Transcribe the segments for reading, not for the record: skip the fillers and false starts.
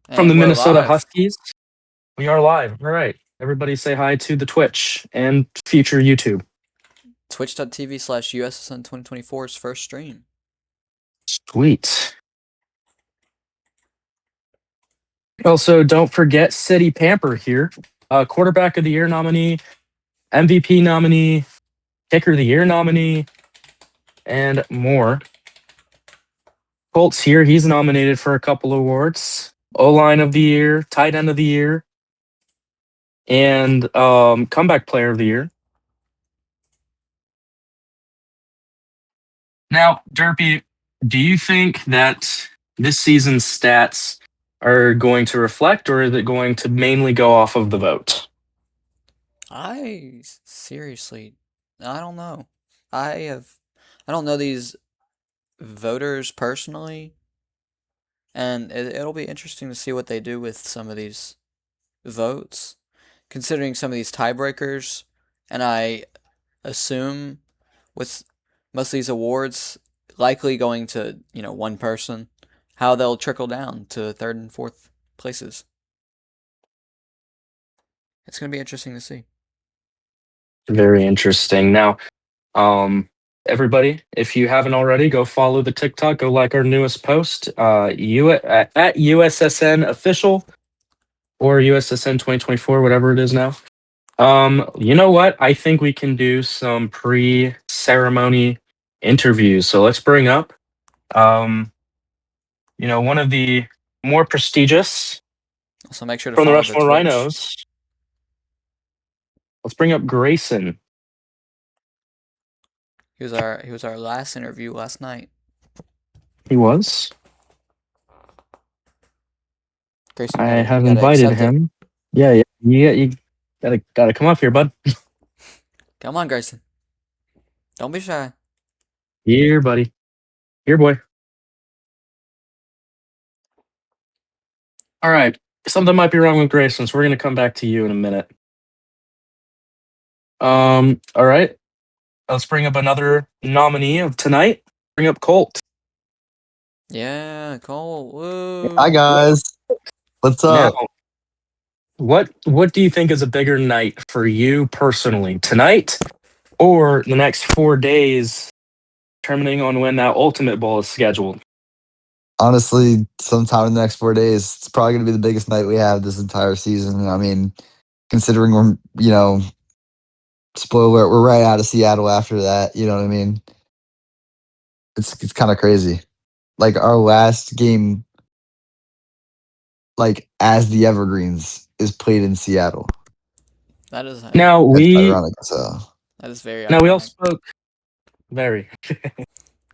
from the And we're Minnesota live. Huskies. We are live. All right. Everybody say hi to the Twitch and future YouTube. Twitch.tv/USSN 2024's first stream. Sweet. Also, don't forget City Pamper here. Quarterback of the Year nominee, MVP nominee, Kicker of the Year nominee, and more. Colt's here. He's nominated for a couple awards. O-line of the Year, Tight End of the Year, and Comeback Player of the Year. Now, Derpy, do you think that this season's stats are going to reflect, or is it going to mainly go off of the vote? Seriously, I don't know. I don't know these voters personally, and it'll be interesting to see what they do with some of these votes, considering some of these tiebreakers, and I assume with most of these awards likely going to, one person, how they'll trickle down to third and fourth places. It's going to be interesting to see. Very interesting. Now, everybody, if you haven't already, go follow the TikTok. Go like our newest post, at USSN official or USSN 2024, whatever it is now. You know what? I think we can do some pre-ceremony interviews. So let's bring up, one of the more prestigious So make sure to from the follow the Rushmore Twitch. Rhinos. Let's bring up Grayson. He was our last interview last night. He was. Grayson, I you have gotta invited accept it. him. Yeah, yeah. You gotta come up here, bud. Come on, Grayson. Don't be shy. Here, buddy. Here, boy. All right. Something might be wrong with Grayson, so we're gonna come back to you in a minute. All right. Let's bring up another nominee of tonight. Bring up Colt. Yeah, Cole. Hi Woo. guys, what's Now, up? what do you think is a bigger night for you personally? Tonight or the next 4 days, determining on when that ultimate bowl is scheduled? Honestly, sometime in the next 4 days, it's probably gonna be the biggest night we have this entire season. I mean, considering spoiler alert, we're right out of Seattle after that. You know what I mean? It's kind of crazy. Like our last game, like as the Evergreens, is played in Seattle. That is Now That's we ironic. So that is very now we all ironic. spoke very.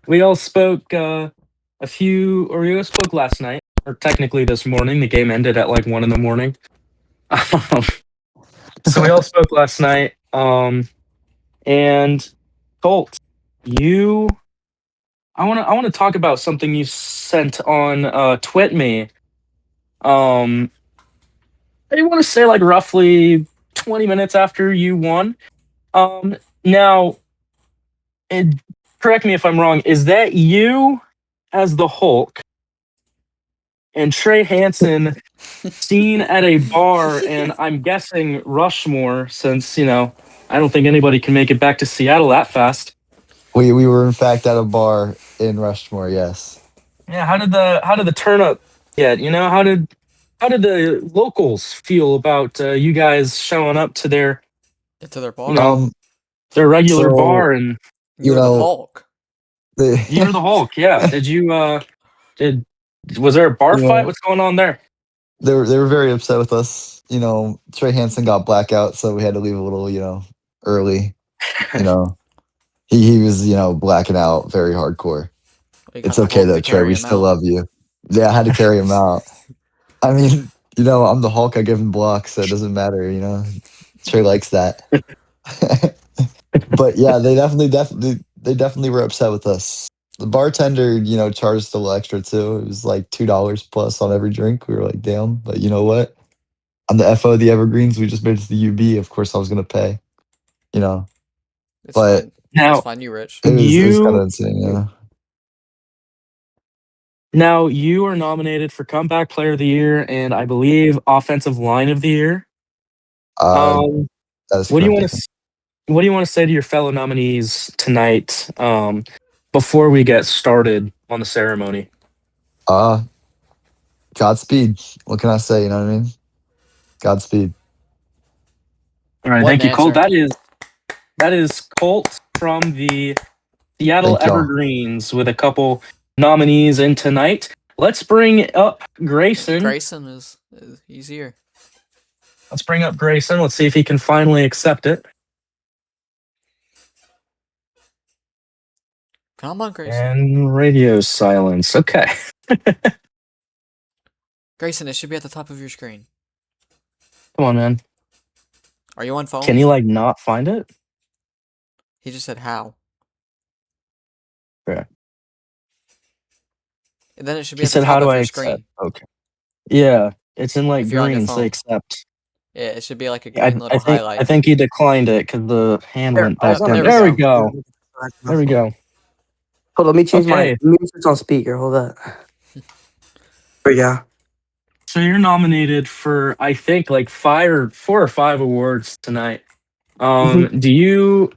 We all spoke we all spoke last night, or technically this morning. The game ended at like 1 in the morning. Um, so we all spoke last night. And Colt, you I wanna talk about something you sent on TwitMe. Um I wanna say like roughly 20 minutes after you won. Now, and correct me if I'm wrong, is that you as the Hulk and Trey Hansen seen at a bar, and I'm guessing Rushmore, since I don't think anybody can make it back to Seattle that fast. we were in fact at a bar in Rushmore. Yes. Yeah, how did the turn up get? How did the locals feel about you guys showing up to their Get to their you bar. know Um. their regular So bar, and You you were the know Hulk. you're the the Hulk? Yeah. Did you did was there a bar you fight? know What's going on there? they were very upset with us. Trey Hansen got blackout, so we had to leave a little, early. You know, he was, blacking out very hardcore. We It's got the okay Hulk though, to Trey. carry We him still out. love you. Yeah, I had to carry him out. I mean, I'm the Hulk. I give him blocks, so it doesn't matter. Trey likes that. But yeah, they definitely were upset with us. The bartender, charged a little extra too. It was like $2 plus on every drink. We were like, damn. But you know what? I'm the FO of the Evergreens. We just made it to the UB. Of course, I was gonna pay. You know, It's but fine. It's Now fine, you rich. it was kind you of insane. Yeah. Now you are nominated for Comeback Player of the Year and I believe Offensive Line of the Year. Uh, Um, that is what do you correct, I want think. to What do you want to say to your fellow nominees tonight? Before we get started on the ceremony. Uh, Godspeed. What can I say? You know what I mean? Godspeed. All right, What an thank you, Colt. answer. That is Colt from the Seattle Thank y'all. Evergreens with a couple nominees in tonight. Let's bring up Grayson. Grayson he's here. Let's bring up Grayson. Let's see if he can finally accept it. Come on, Grayson. And radio silence. Okay. Grayson, it should be at the top of your screen. Come on, man. Are you on phone? Can you like not find it? He just said how. Okay. And then it should be He at the said, top "How do of I your accept?" screen. Okay. Yeah, it's in like If you're on your green. Say phone. accept. Yeah, it should be like a I, green I little think highlight. I think he declined it because the hand There, went I was back on down. there we There we go. go. There we go. Hold on, let me change my. Okay. Let me switch on speaker. Hold up. There we go. So you're nominated for I think like 4 or 5 awards tonight. Do you?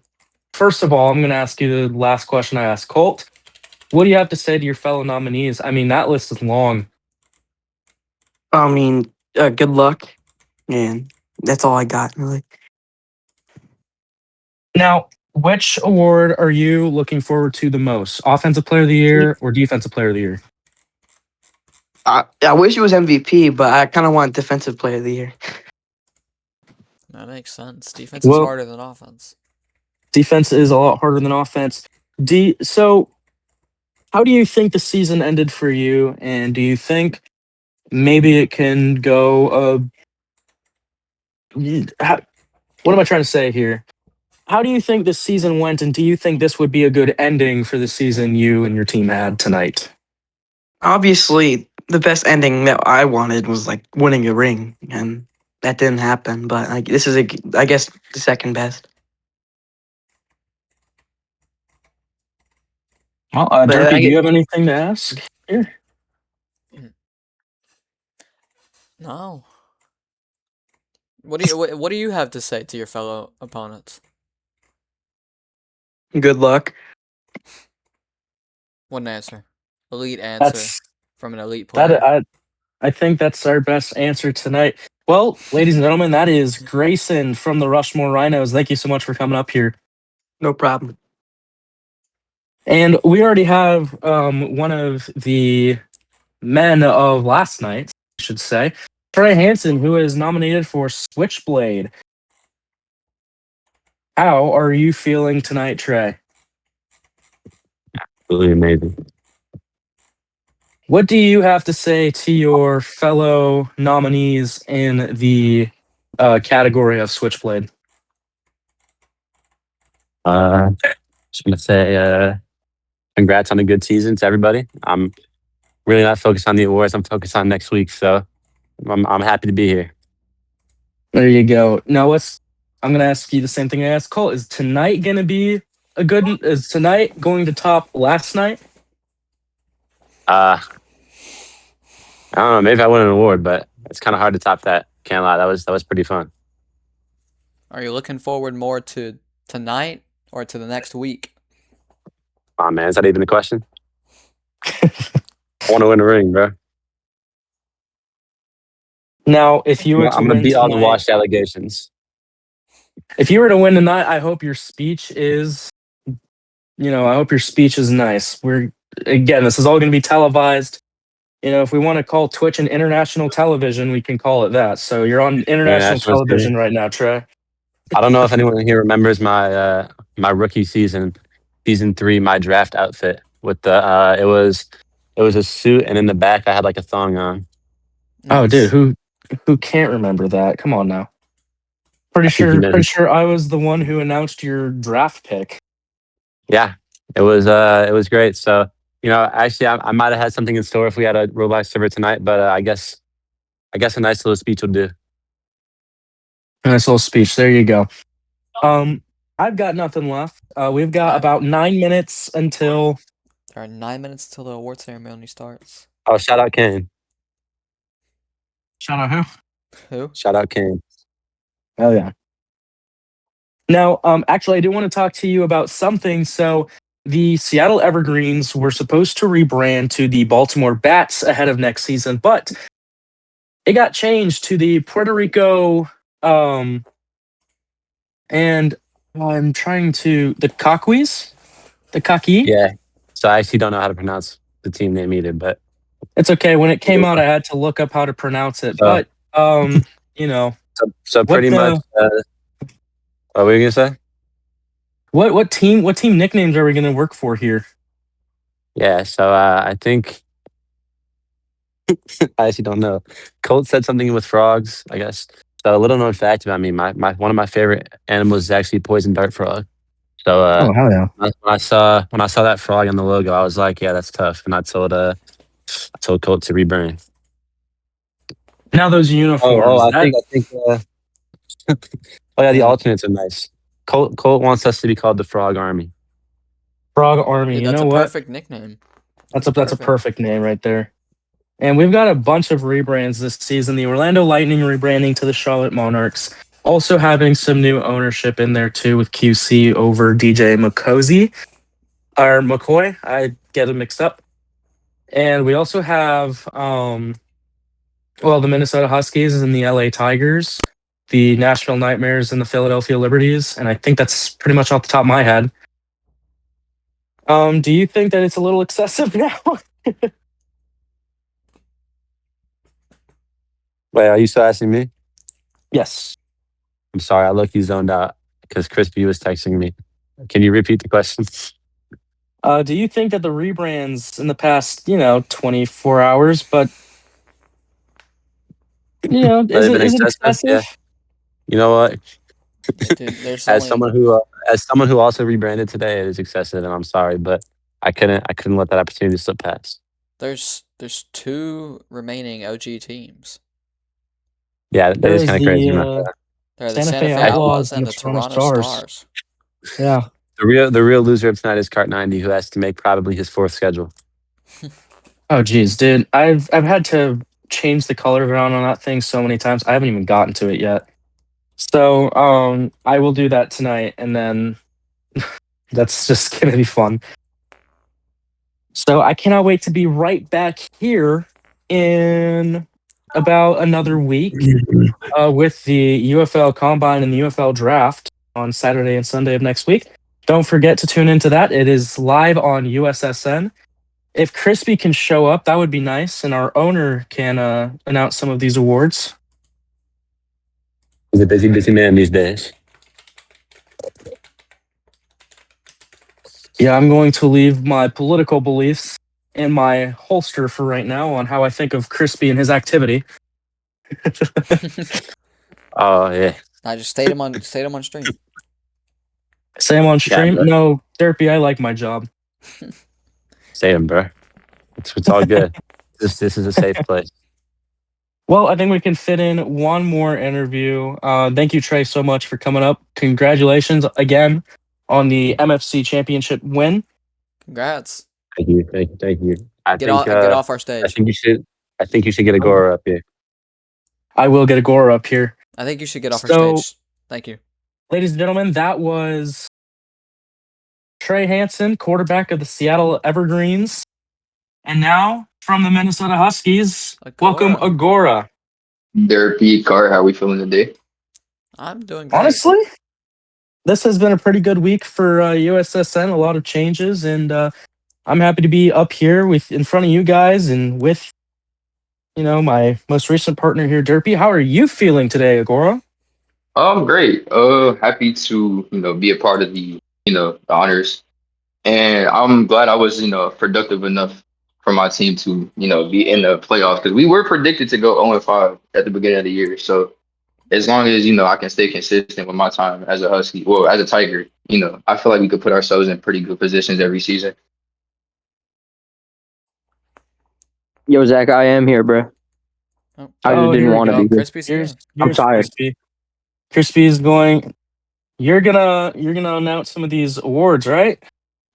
First of all, I'm going to ask you the last question I asked Colt. What do you have to say to your fellow nominees? I mean, that list is long. I mean, good luck, and that's all I got really. Now, which award are you looking forward to the most? Offensive Player of the Year or Defensive Player of the Year? I wish it was MVP, but I kind of want Defensive Player of the Year. That makes sense. Defense is Well, harder than offense. defense is a lot harder than offense. So, how do you think the season ended for you? And do you think maybe it can go? What am I trying to say here? How do you think this season went? And do you think this would be a good ending for the season you and your team had tonight? Obviously, the best ending that I wanted was like winning a ring, and that didn't happen. But like, this is I guess the second best. Well, But Durkee, I do get you have anything to ask here? No. What do you have to say to your fellow opponents? good luck. What an answer. Elite answer That's from an elite that. player. I think that's our best answer tonight. Well, ladies and gentlemen, that is Grayson from the Rushmore Rhinos. Thank you so much for coming up here. No problem. And we already have one of the men of last night, I should say, Trey Hansen, who is nominated for Switchblade. How are you feeling tonight, Trey? Really amazing. What do you have to say to your fellow nominees in the category of Switchblade? Just gonna say congrats on a good season to everybody. I'm really not focused on the awards. I'm focused on next week. So I'm happy to be here. There you go. Now I'm gonna ask you the same thing I asked Cole. Is tonight gonna be a good? Is tonight going to top last night? I don't know. Maybe I win an award, but it's kind of hard to top that. Can't lie. That was pretty fun. Are you looking forward more to tonight or to the next week? Oh man, is that even a question? I want to win a ring, bro. Now, if you were to I'm gonna win beat all the tonight, washed allegations. if you were to win tonight, I hope your speech is, I hope your speech is nice. This is all going to be televised. If we want to call Twitch an international television, we can call it that. So you're on international International television city. right now, Trey. I don't know if anyone here remembers my rookie season, season 3, my draft outfit with the it was a suit and in the back I had like a thong on. Oh, dude, Nice. who can't remember that? Come on now. I think you Pretty meant sure I was the one who announced your draft pick. yeah. It was great. So actually I might have had something in store if we had a robot server tonight, but I guess a nice little speech will do. Nice little speech. There you go. I've got nothing left. We've got Alright. about 9 minutes until There are 9 minutes till the award ceremony starts. Oh, shout out Kane. Shout out who? Who? Shout out Kane. Oh yeah. Now, actually, I do want to talk to you about something. So, the Seattle Evergreens were supposed to rebrand to the Baltimore Bats ahead of next season, but it got changed to the Puerto Rico, and I'm trying to the Coquis, the Kaki. Yeah. So I actually don't know how to pronounce the team name either, but It's okay. When it came out, I had to look up how to pronounce it, so but you know so what pretty much. the What were you gonna say? what team nicknames are we going to work for here? Yeah. So I think I actually don't know. Colt said something with frogs, I guess. So a little known fact about me, my one of my favorite animals is actually poison dart frog. So Oh hell yeah! when I saw that frog on the logo, I was like, yeah, that's tough. And I told Colt to rebrand. Now those uniforms, that I think oh yeah, the yeah, alternates are nice. Colt wants us to be called the Frog Army. Frog Army. Dude, You that's know a what? perfect nickname. That's a perfect name right there. And we've got a bunch of rebrands this season. The Orlando Lightning rebranding to the Charlotte Monarchs. Also having some new ownership in there too with QC over DJ McCoy. I get them mixed up. And we also have the Minnesota Huskies and the LA Tigers, the Nashville Nightmares and the Philadelphia Liberties. And I think that's pretty much off the top of my head. Do you think that it's a little excessive now? Wait, are you still asking me? Yes. I'm sorry, I look you zoned out because Crispy was texting me. Can you repeat the question? Do you think that the rebrands in the past, 24 hours, but They've been is it excessive. excessive? Yeah. You know what? Dude, there's As only someone who also rebranded today, it is excessive, and I'm sorry, but I couldn't let that opportunity slip past. there's two remaining OG teams. Yeah, that There is is kind of crazy. They're the Santa Santa Fe Fe Outlaws Outlaws and and the the Toronto Toronto Stars. Stars. Yeah. The real loser of tonight is Cart 90, who has to make probably his fourth schedule. Oh geez, dude. I've had to change the colors around on that thing so many times. I haven't even gotten to it yet. So I will do that tonight, and then that's just gonna be fun. So I cannot wait to be right back here in about another week with the UFL Combine and the UFL Draft on Saturday and Sunday of next week. Don't forget to tune into that. It is live on USSN. If Crispy can show up, that would be nice, and our owner can announce some of these awards. He's a busy man these days. Yeah, I'm going to leave my political beliefs in my holster for right now on how I think of Crispy and his activity. Oh yeah, I just stayed him on stream. Say I'm on yeah, stream. bro. No, Derpy, I like my job. Say him, bro. It's all good. This is a safe place. Well, I think we can fit in one more interview. Thank you, Trey, so much for coming up. Congratulations again on the MFC championship win. Congrats. Thank you. Get off our I stage. think you should get a Gora up here. I will get a gore up here. I think you should get off our So- stage. Thank you. Ladies and gentlemen, that was Trey Hansen, quarterback of the Seattle Evergreens. And now from the Minnesota Huskies, welcome Agora. Derpy, Car, how we feeling today? I'm doing great. Honestly, this has been a pretty good week for USSN. A lot of changes, and I'm happy to be up here in front of you guys and with my most recent partner here, Derpy. How are you feeling today, Agora? I'm great. Happy to, be a part of the honors. And I'm glad I was, productive enough for my team to, be in the playoffs because we were predicted to go 0-5 at the beginning of the year. So as long as, I can stay consistent with my time as a Husky, well, as a Tiger, I feel like we could put ourselves in pretty good positions every season. Yo, Zach, I am here, bro. Oh, I just didn't here we want to go. be here. Crispy's here. Here's tired. Crispy. Crispy's going. You're gonna announce some of these awards, right?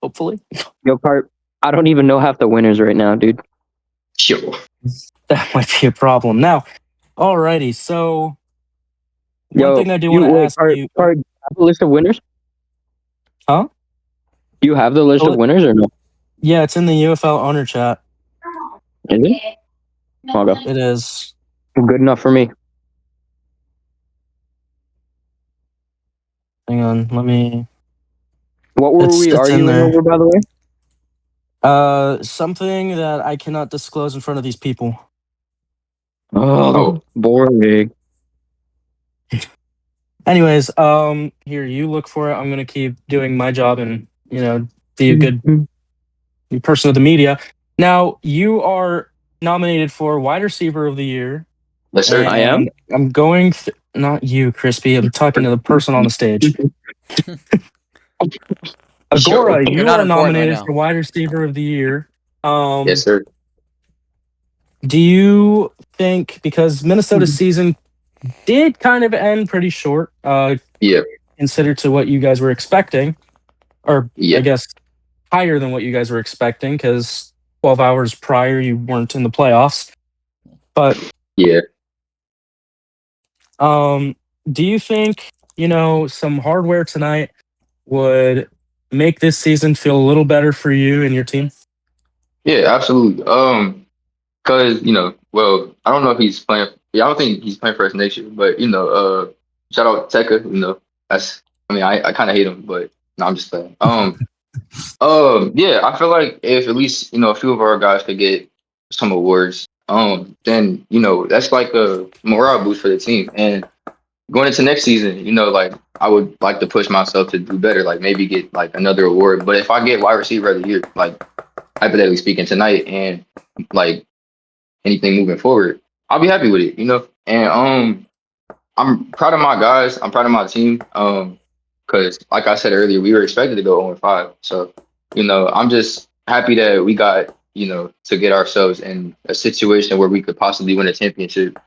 Hopefully. Yo, Cart, I don't even know half the winners right now, dude. Sure. That might be a problem. Now, alrighty. So one Yo, thing I do you want to wait, ask you, do you have the list of winners? huh? Do you have the list of winners or no? Yeah, it's in the UFL owner chat. Is it? Okay. It is. Good enough for me. Hang on, let me. What were we It's in arguing there. over, by the way? Something that I cannot disclose in front of these people. Oh, boring. Anyways, here, you look for it. I'm gonna keep doing my job and be a good person of the media. Now, you are nominated for wide receiver of the year. Yes, sir. I am? And I'm going not you, Crispy. I'm talking to the person on the stage. Sure. Agora, You're you not are important right nominated now. for wide receiver of the year. Yes, sir. Do you think, because Minnesota's season did kind of end pretty short, Yeah. considered to what you guys were expecting, or Yeah. I guess higher than what you guys were expecting, because 12 hours prior you weren't in the playoffs. But Yeah. do you think, some hardware tonight would make this season feel a little better for you and your team? Yeah, absolutely. Cause well, I don't know if he's playing. Yeah, I don't think he's playing for us next year. But shout out Teka. That's. I mean, I kind of hate him, but no, I'm just playing. Yeah, I feel like if at least a few of our guys could get some awards, then that's like a morale boost for the team. And going into next season, like I would like to push myself to do better, like maybe get like another award. But if I get wide receiver of the year, like hypothetically speaking tonight, and like anything moving forward, I'll be happy with it. And I'm proud of my guys. I'm proud of my team. Because like I said earlier, we were expected to go 0-5. So, I'm just happy that we got, to get ourselves in a situation where we could possibly win a championship.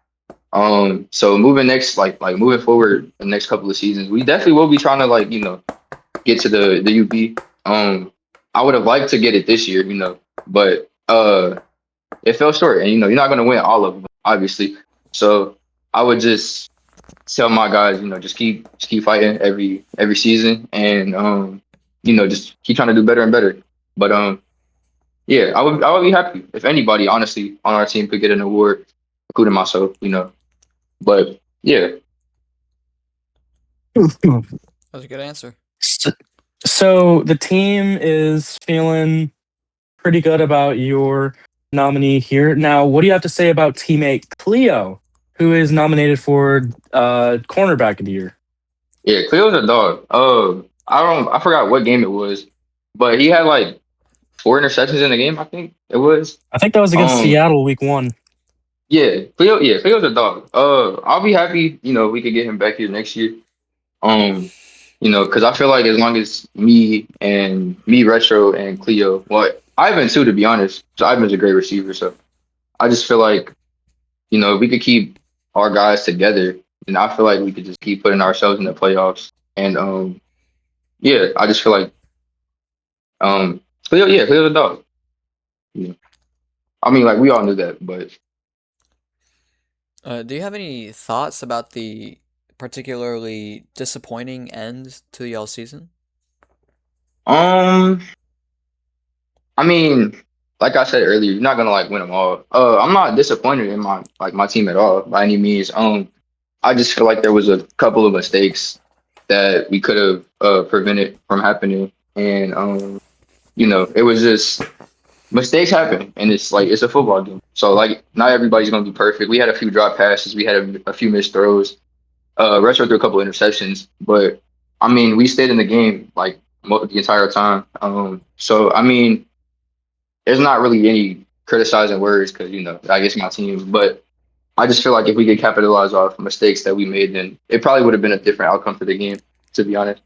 So moving forward the next couple of seasons, we definitely will be trying to get to the UP. I would have liked to get it this year, but it fell short, and you're not gonna win all of them, obviously. So I would just tell my guys, just keep fighting every season, and just keep trying to do better and better. But yeah, I would be happy if anybody, honestly, on our team could get an award, including myself. But yeah, That was a good answer. So the team is feeling pretty good about your nominee here. Now, what do you have to say about teammate Cleo, who is nominated for cornerback of the year? yeah, Cleo's a dog. I forgot what game it was, but he had like 4 interceptions in the game. I think it was. I think that was against Um, Seattle week 1. yeah, Cleo's a dog. I'll be happy, we could get him back here next year. Um, because I feel like as long as me, Retro, and Cleo, well, Ivan too, to be honest. So Ivan's a great receiver, so I just feel like, if we could keep our guys together, then I feel like we could just keep putting ourselves in the playoffs. And yeah, I just feel like Cleo's a dog. Yeah. I mean, like we all knew that, but Do you have any thoughts about the particularly disappointing end to y'all season? um, I mean, like I said earlier, you're not gonna win them all. I'm not disappointed in my team at all by any means. I just feel like there was a couple of mistakes that we could have prevented from happening, and it was just mistakes happen, and it's a football game. So not everybody's gonna be perfect. We had a few drop passes, we had a few missed throws. Retro threw a couple of interceptions, but I mean, we stayed in the game the entire time. So I mean, there's not really any criticizing words because I guess my team, but I just feel like if we could capitalize off mistakes that we made, then it probably would have been a different outcome for the game. To be honest.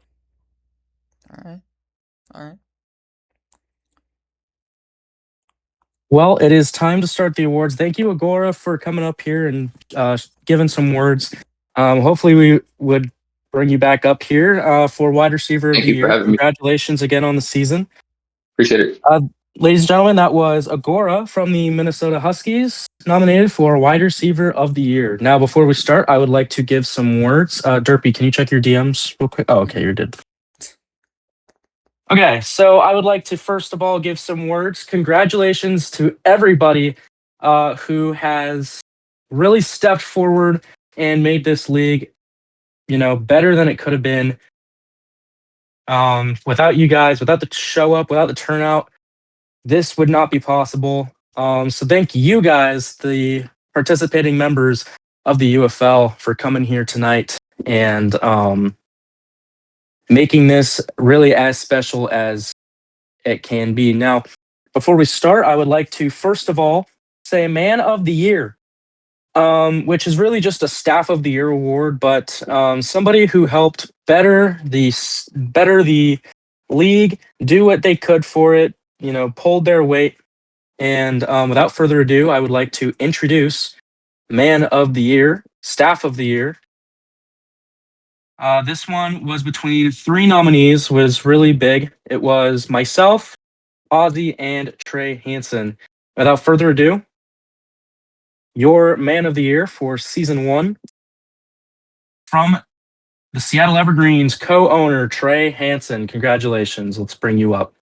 All right. All right. Well, it is time to start the awards. Thank you, Agora, for coming up here and giving some words. Hopefully, we would bring you back up here for wide receiver of Thank the you for year. having me. Congratulations again on the season. Appreciate it. ladies and gentlemen, that was Agora from the Minnesota Huskies, nominated for Wide Receiver of the Year. Now, before we start, I would like to give some words. Derpy, can you check your DMs real quick? Oh, okay, you did. Okay, so I would like to first of all give some words. Congratulations to everybody who has really stepped forward and made this league, better than it could have been. Without you guys, without the show up, without the turnout, this would not be possible. So thank you guys, the participating members of the UFL, for coming here tonight and making this really as special as it can be. Now, before we start, I would like to first of all say Man of the Year, which is really just a Staff of the Year award, but somebody who helped better the league, do what they could for it, pulled their weight. And without further ado, I would like to introduce Man of the Year, Staff of the Year. This one was between three nominees, was really big. It was myself, Ozzy, and Trey Hansen. Without further ado, your Man of the Year for Season 1 from the Seattle Evergreens co-owner, Trey Hansen. Congratulations. Let's bring you up.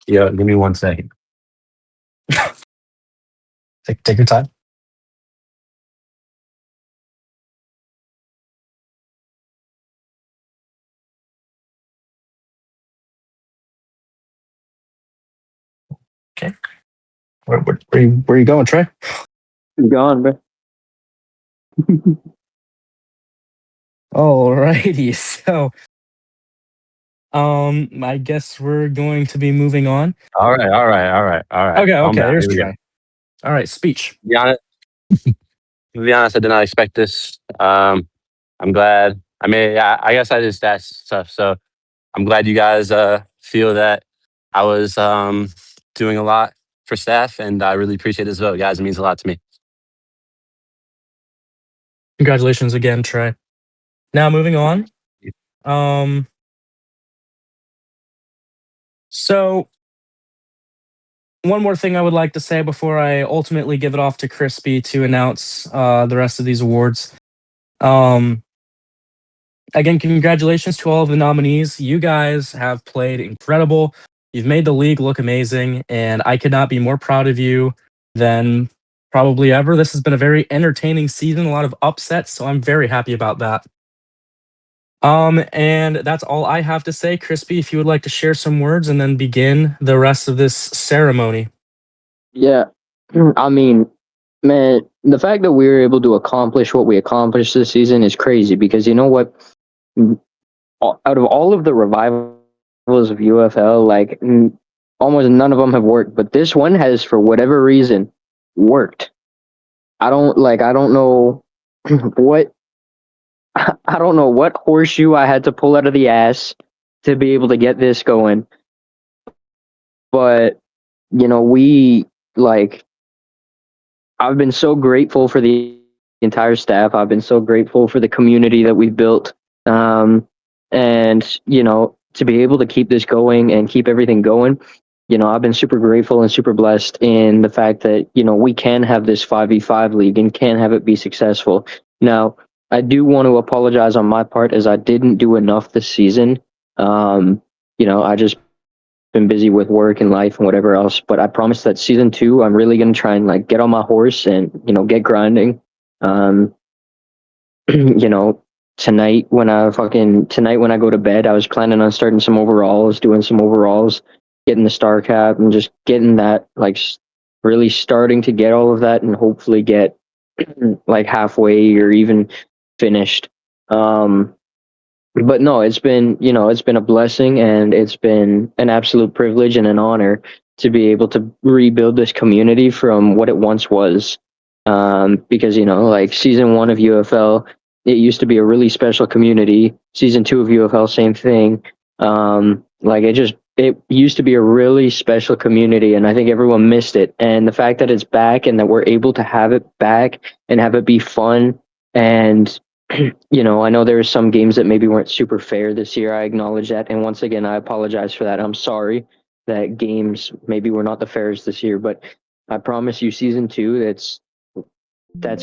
Yeah, give me 1 second. Take your time. Okay. Where are you going, Trey? You gone, bro? Alrighty, so I guess we're going to be moving on. All right. Okay, Calm down. here's Here we go. Trey. All right, speech. To be honest, I did not expect this. I'm glad. I mean, I guess I did stats stuff, so I'm glad you guys feel that I was doing a lot for staff, and I really appreciate this vote, guys. It means a lot to me. Congratulations again, Trey. Now moving on. So one more thing I would like to say before I ultimately give it off to Crispy to announce the rest of these awards. Again, congratulations to all of the nominees. You guys have played incredible. You've made the league look amazing, and I could not be more proud of you than probably ever. This has been a very entertaining season, a lot of upsets, so I'm very happy about that. And that's all I have to say. Crispy, if you would like to share some words and then begin the rest of this ceremony. Yeah. I mean, man, the fact that we were able to accomplish what we accomplished this season is crazy because you know what? Out of all of the revivals of UFL, like almost none of them have worked, but this one has, for whatever reason, worked. I don't know what I don't know what horseshoe I had to pull out of the ass to be able to get this going. But we like I've been so grateful for the entire staff. I've been so grateful for the community that we've built. And to be able to keep this going and keep everything going, I've been super grateful and super blessed in the fact that, we can have this 5v5 league and can have it be successful. Now, I do want to apologize on my part as I didn't do enough this season. I just been busy with work and life and whatever else. But I promise that season 2, I'm really gonna try and get on my horse and get grinding. Um, you know, tonight when I go to bed, I was planning on starting some overalls, doing some overalls, getting the star cap, and just getting that really starting to get all of that, and hopefully get halfway or even finished. But no, it's been a blessing and it's been an absolute privilege and an honor to be able to rebuild this community from what it once was. Because season 1 of UFL, it used to be a really special community. Season 2 of UFL, same thing. It used to be a really special community, and I think everyone missed it. And the fact that it's back and that we're able to have it back and have it be fun and I know there were some games that maybe weren't super fair this year. I acknowledge that, and once again, I apologize for that. I'm sorry that games maybe were not the fairest this year, but I promise you, season two, that's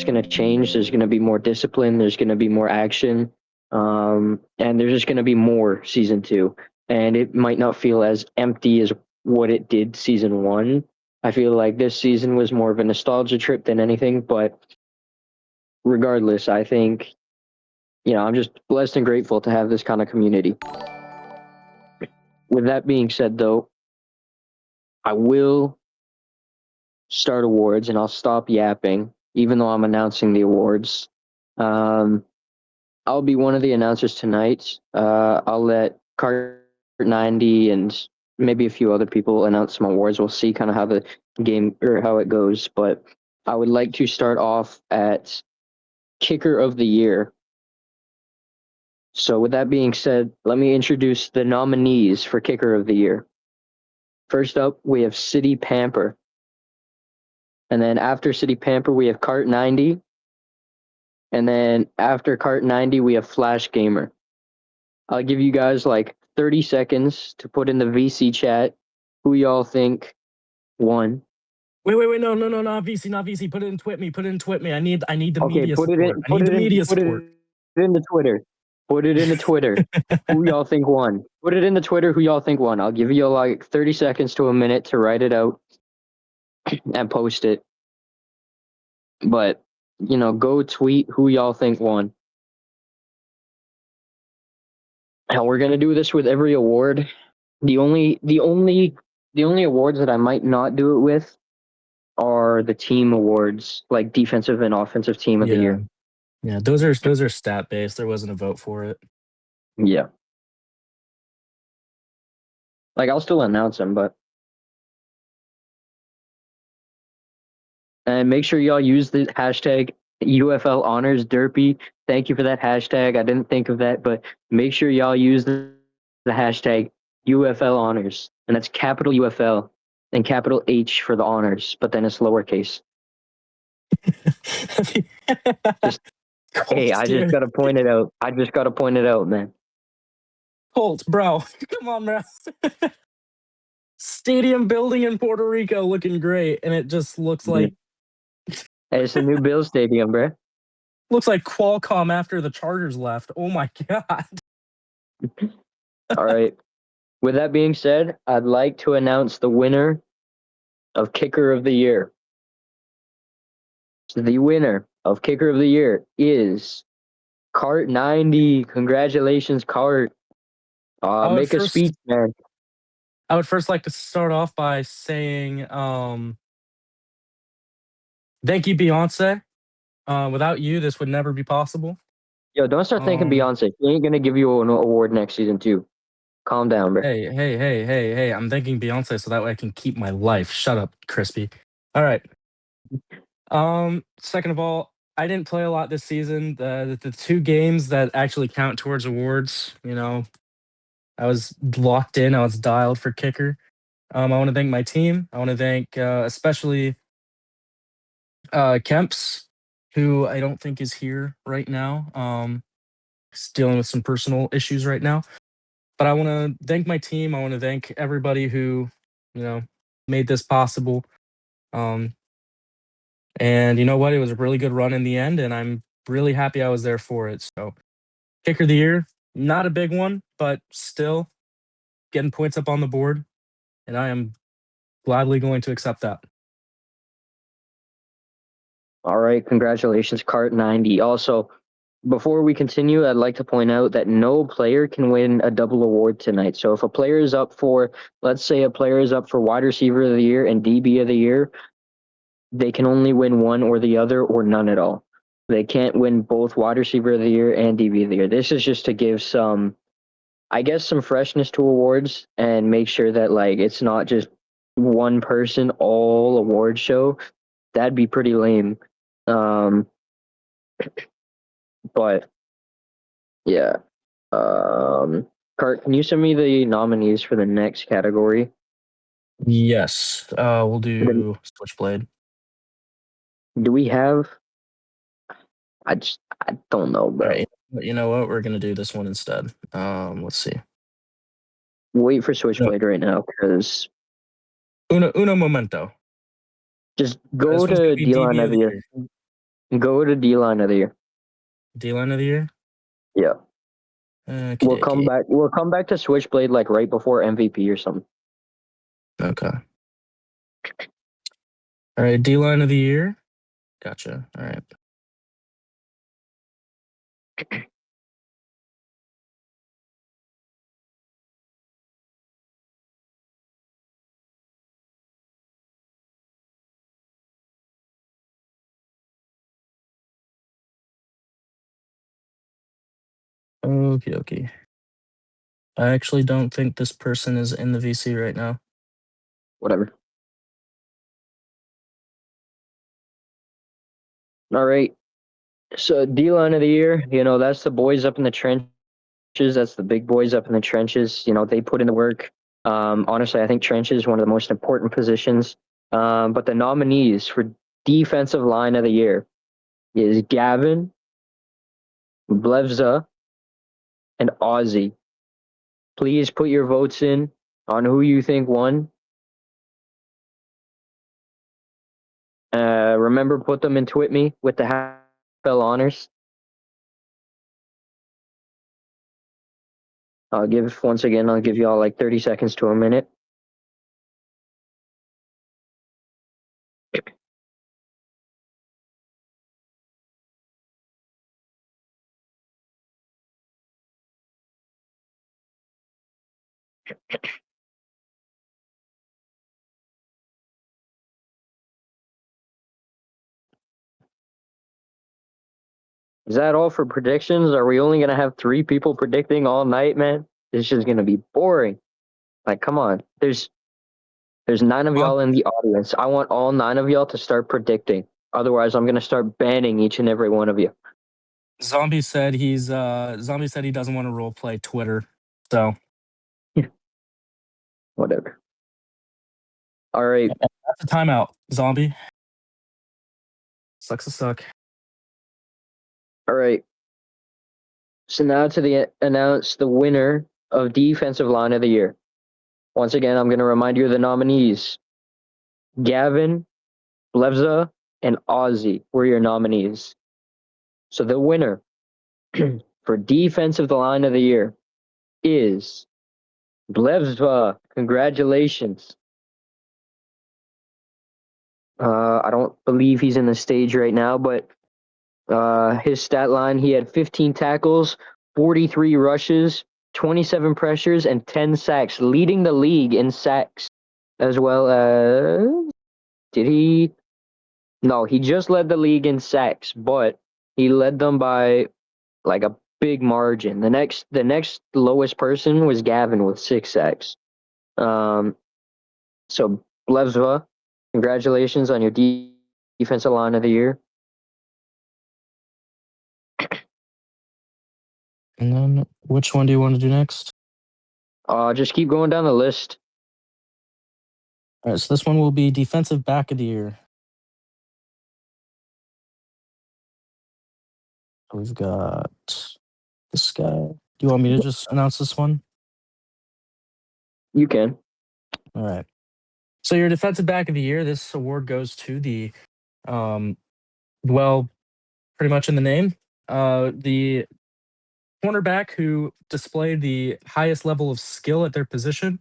going to change. There's going to be more discipline. There's going to be more action, and there's just going to be more season two. And it might not feel as empty as what it did season one. I feel like this season was more of a nostalgia trip than anything, but regardless, I think I'm just blessed and grateful to have this kind of community. With that being said, though, I will start awards and I'll stop yapping, even though I'm announcing the awards. Um, I'll be one of the announcers tonight. I'll let Cart 90 and maybe a few other people announce some awards. We'll see kind of how the game or how it goes. But I would like to start off at Kicker of the Year. So, with that being said, let me introduce the nominees for Kicker of the Year. First up, we have City Pamper. And then after City Pamper, we have Cart 90. And then after Cart 90, we have Flash Gamer. I'll give you guys like 30 seconds to put in the VC chat who y'all think won. Wait, no, not VC, not VC. Put it in Twit Me, put it in Twit Me. I need the Okay, media support. I need the media support. put it into Twitter. Put it into Twitter. Who y'all think won? Put it into Twitter who y'all think won. I'll give you like 30 seconds to a minute to write it out and post it. But, go tweet who y'all think won. Hell, we're gonna do this with every award. The only awards that I might not do it with are the team awards, like defensive and offensive team of the Yeah. year. Yeah, those are stat based. There wasn't a vote for it. Yeah. Like I'll still announce them, but and make sure y'all use the hashtag UFL honors derpy. Thank you for that hashtag. I didn't think of that, but make sure y'all use the hashtag UFL honors. And that's capital UFL and capital H for the honors, but then it's lowercase. Just hey, Colts, I just dude. gotta point it out. I just gotta point it out, man. Colts, bro. Come on, bro. Stadium building in Puerto Rico looking great, and it just looks Yeah. like Hey, it's a new Bill Stadium, bro. Qualcomm after the Chargers left. Oh my god. All right. With that being said, I'd like to announce the winner of Kicker of the Year. So the winner of Kicker of the Year is Cart 90. Congratulations, Cart. I would Make a first speech, man. I would first like to start off by saying thank you, Beyonce. Without you, this would never be possible. Yo, don't start thanking Um, Beyonce. She ain't gonna give you an award next season, too. Calm down, bro. hey. I'm thanking Beyonce so that way I can keep my life. Shut up, Crispy. All right. Second of all, I didn't play a lot this season. The two games that actually count towards awards, I was locked in. I was dialed for kicker. I want to thank my team. I want to thank especially Kemps, who I don't think is here right now. He's dealing with some personal issues right now. But I want to thank my team. I want to thank everybody who, you know, made this possible. Um, and you know what? It was a really good run in the end, and I'm really happy I was there for it. So, kicker of the year, not a big one, but still getting points up on the board, and I am gladly going to accept that. All right. Congratulations, Cart 90. Also, before we continue, I'd like to point out that no player can win a double award tonight. So if a player is up for, let's say a player is up for wide receiver of the year and DB of the year, they can only win one or the other or none at all. They can't win both wide receiver of the year and DB of the year. This is just to give some, I guess, some freshness to awards and make sure that like it's not just one person all award show. That'd be pretty lame. Um, but yeah. Cart, can you send me the nominees for the next category? Yes, we'll Then do Switchblade. do we have? I don't know, All bro. right, you know what? We're gonna do this one instead. Let's see. Wait for No, Switchblade right now, because uno momento. just This go one's gonna to be D line DB of of the the year. year. Go to D line of the year. D line of the year. Yeah. Okay. We'll come back to Switchblade like right before MVP or something. Okay. All right, D line of the year. Gotcha. All right. Okie dokie. I actually don't think this person is in the VC right now. Whatever. All right. So D line of the year, that's the boys up in the trenches. That's the big boys up in the trenches. They put in the work. Honestly, I think trenches is one of the most important positions. But the nominees for defensive line of the year is Gavin, Blevza, and Ozzy. Please put your votes in on who you think won. Remember, put them in TwitMe with the UFL honors. I'll give you all like 30 seconds to a minute. Is that all for predictions? Are we only gonna have 3 people predicting all night, man? This is just gonna be boring. Like, come on. There's 9 of y'all in the audience. I want all 9 of y'all to start predicting. Otherwise, I'm gonna start banning each and every one of you. Zombie said he doesn't want to role play Twitter. So Whatever. All right. that's a timeout. Zombie. Sucks to suck. All right. So now announce the winner of defensive line of the year. Once again, I'm gonna remind you of the nominees. Gavin, Blevza, and Ozzy were your nominees. So the winner for defensive line of the year is Blevza. Congratulations. I don't believe he's in the stage right now, but his stat line, he had 15 tackles, 43 rushes, 27 pressures, and 10 sacks, leading the league in sacks. As well as, did he? No, he just led the league in sacks, but he led them by like a big margin. The next lowest person was Gavin with 6 sacks. So Blevzva, congratulations on your defensive line of the year. And then which one do you want to do next? Just keep going down the list. All right, so this one will be defensive back of the year. We've got this guy. Do you want me to just announce this one? You can. All right. So your defensive back of the year, this award goes to the, well, pretty much in the name, the cornerback who displayed the highest level of skill at their position.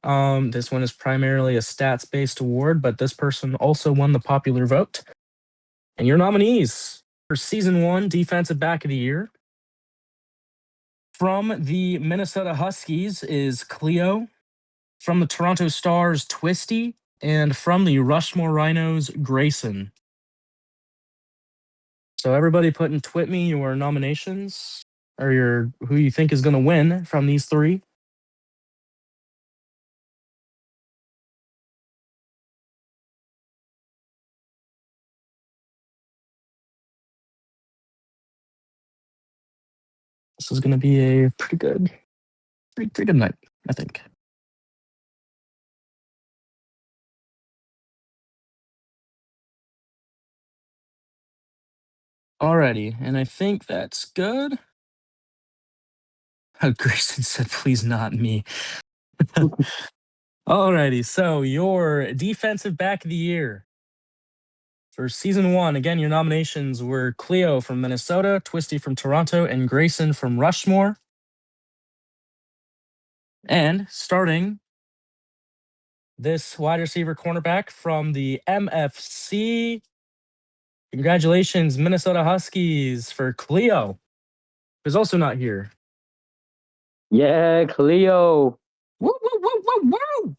This one is primarily a stats-based award, but this person also won the popular vote. And your nominees for season 1 defensive back of the year from the Minnesota Huskies is Cleo, from the Toronto Stars, Twisty, and from the Rushmore Rhinos, Grayson. So everybody put in TwitMe your nominations or your who you think is going to win from these 3. This is going to be a pretty good night, I think. Alrighty, and I think that's good. Grayson said, please not me. Alrighty, so your defensive back of the year for season 1. Again, your nominations were Cleo from Minnesota, Twisty from Toronto, and Grayson from Rushmore. And starting this wide receiver cornerback from the MFC. Congratulations, Minnesota Huskies, for Cleo, who's also not here. Yeah, Cleo. Woo, woo, woo, woo, woo.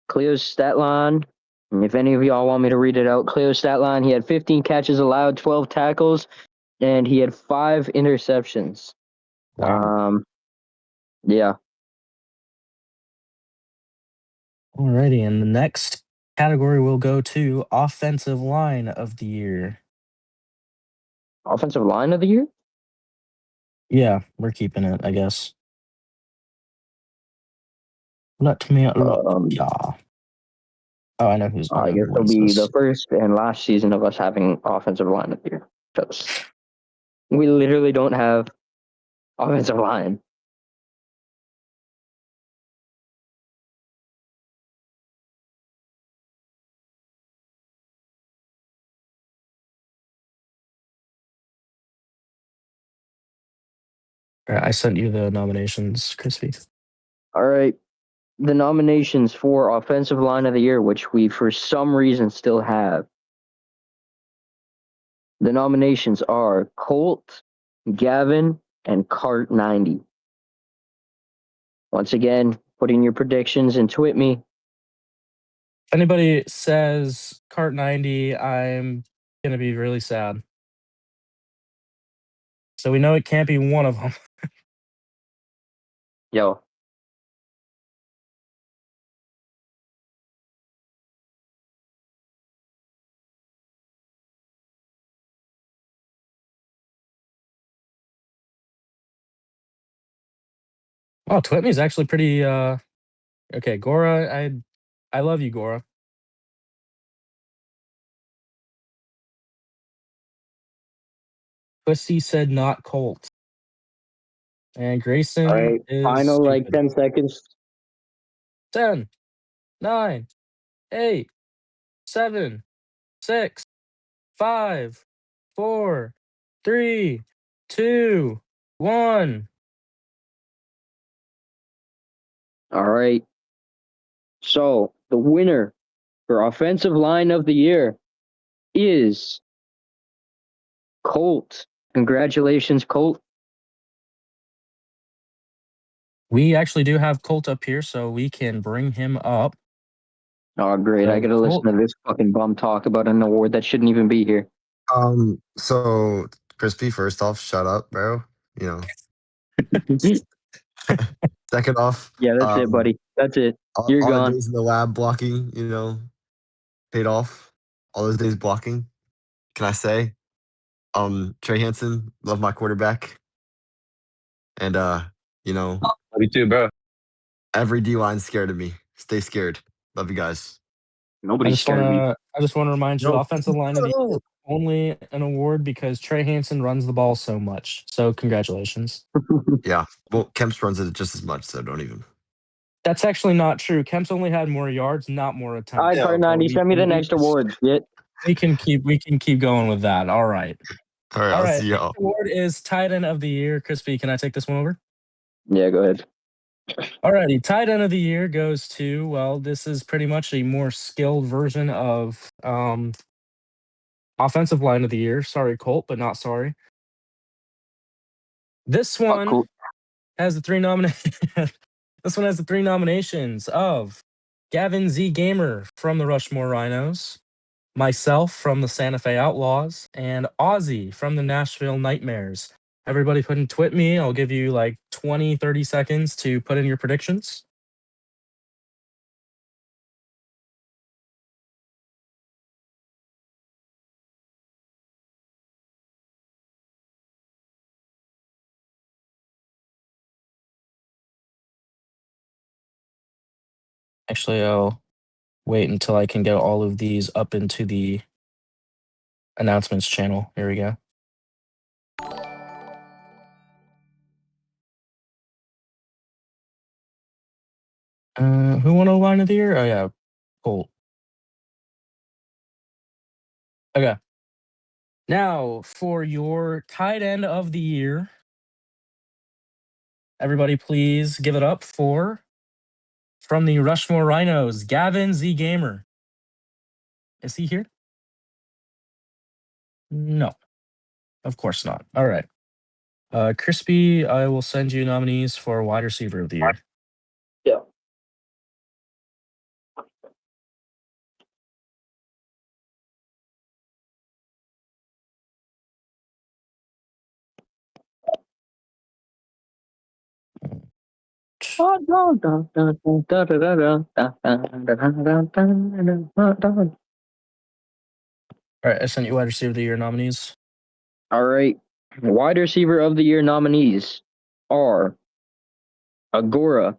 Cleo's stat line. And if any of y'all want me to read it out, Cleo's stat line, he had 15 catches allowed, 12 tackles, and he had 5 interceptions. Wow. Yeah. Alrighty, and the next category will go to offensive line of the year. Offensive line of the year? Yeah, we're keeping it, I guess. Let me look. Yeah. Oh, I know who I guess it'll wins be the this. first and last season of us having offensive line of the year. Because we literally don't have offensive line. Alright, I sent you the nominations, Crispy. All right. The nominations for offensive line of the year, which we for some reason still have. The nominations are Colt, Gavin, and Cart 90. Once again, put in your predictions and tweet me. If anybody says Cart 90, I'm gonna be really sad. So we know it can't be one of them. Yo. Oh, Twitmy's actually pretty okay, Gora, I love you, Gora. Pussy said not Colt. And All Grayson right. is Final like stupid. 10 seconds. 10, 9, 8, 7, 6, 5, 4, 3, 2, 1. All right. So the winner for offensive line of the year is Colt. Congratulations, Colt. We actually do have Colt up here, so we can bring him up. Oh, great. I So gotta Colt, listen to this fucking bum talk about an award that shouldn't even be here. So Crispy, first off, shut up, bro. You know. Second off, Yeah, that's it, buddy. That's it. You're all the gone. days in the lab blocking, paid off. All those days blocking. Can I say? Trey Hansen, love my quarterback. And you know, Love you too, bro. every D line scared of me. Stay scared. Love you guys. Nobody's scared of me. I just wanna remind you, No. offensive line of the year, only an award because Trey Hansen runs the ball so much. So congratulations. Yeah. Well, Kemps runs it just as much, so don't even. That's actually not true. Kemp's only had more yards, not more All right, attempts. Card So 90, send me the next award. Yeah. we can keep going with that. All right. All right, All I'll right. see Next y'all. award is tight end of the year. Crispy, can I take this one over? Yeah, go ahead. All righty. Tight end of the year goes to, well, this is pretty much a more skilled version of offensive line of the year. Sorry, Colt, but not sorry. This one Cool. has the three This one has the 3 nominations of Gavin Z Gamer from the Rushmore Rhinos, myself from the Santa Fe Outlaws, and Ozzy from the Nashville Nightmares. Everybody put in twit me. I'll give you like 20, 30 seconds to put in your predictions. Actually, I'll wait until I can get all of these up into the announcements channel. Here we go. Who won O-line of the year? Oh yeah, Colt. Okay. Now for your tight end of the year, everybody, please give it up for from the Rushmore Rhinos, Gavin Z Gamer. Is he here? No, of course not. All right. Crispy, I will send you nominees for wide receiver of the year. Yeah. All right, I sent you wide receiver of the year nominees. All right. Wide receiver of the year nominees are Agora,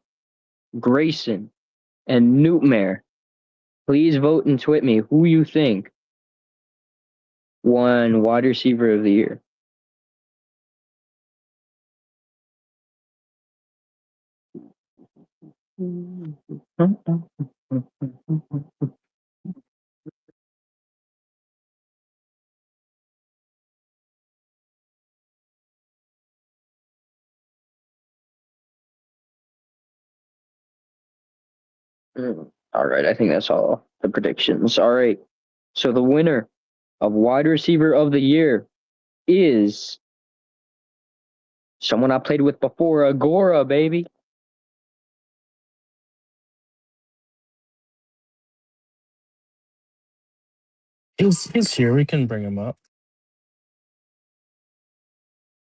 Grayson, and Newtmare. Please vote and tweet me who you think won wide receiver of the year. All right, I think that's all the predictions. All right. So the winner of wide receiver of the year is someone I played with before, Agora, baby. He's here. We can bring him up.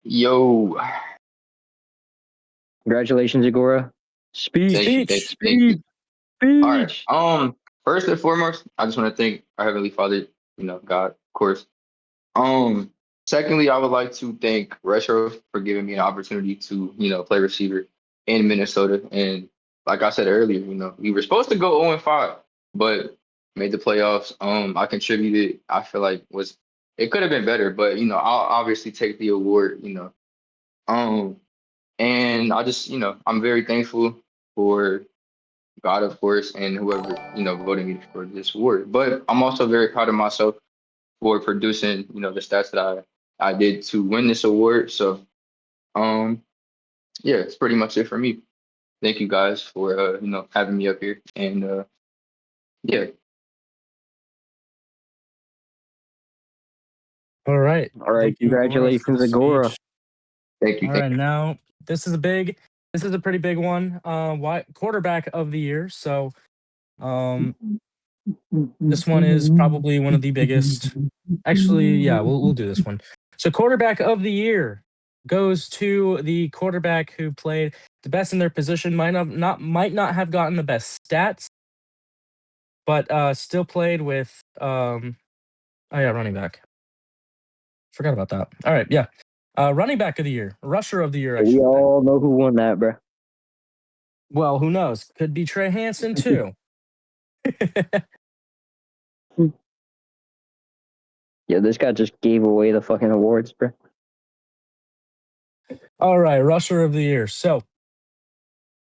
Yo, Congratulations, Agora. Speech, thank you, thank you, thank you. All right. speech. First and foremost, I just want to thank our Heavenly Father, God, of course. Um, Secondly, I would like to thank Retro for giving me an opportunity to, play receiver in Minnesota. And like I said earlier, we were supposed to go 0-5, but made the playoffs. I contributed. I feel like it could have been better, but I'll obviously take the award. Um, and I just, I'm very thankful for God, of course, and whoever, voted me for this award. But I'm also very proud of myself for producing, the stats that I did to win this award. So, yeah, it's pretty much it for me. Thank you guys for having me up here, and yeah. All right. All right, Thank you, Agora, for the congratulations, Agora. speech. Thank you. All right, now this is a pretty big one. Quarterback of the year. So, this one is probably one of the biggest. Actually, yeah, we'll do this one. So, quarterback of the year goes to the quarterback who played the best in their position. Might not have gotten the best stats, but still played with. Oh yeah, running back. Forgot about that. All right, yeah. Running back of the year, rusher of the year, I We should say. all know who won that, bro. Well, who knows? Could be Trey Hansen too. Yeah, this guy just gave away the fucking awards, bro. All right, rusher of the year. So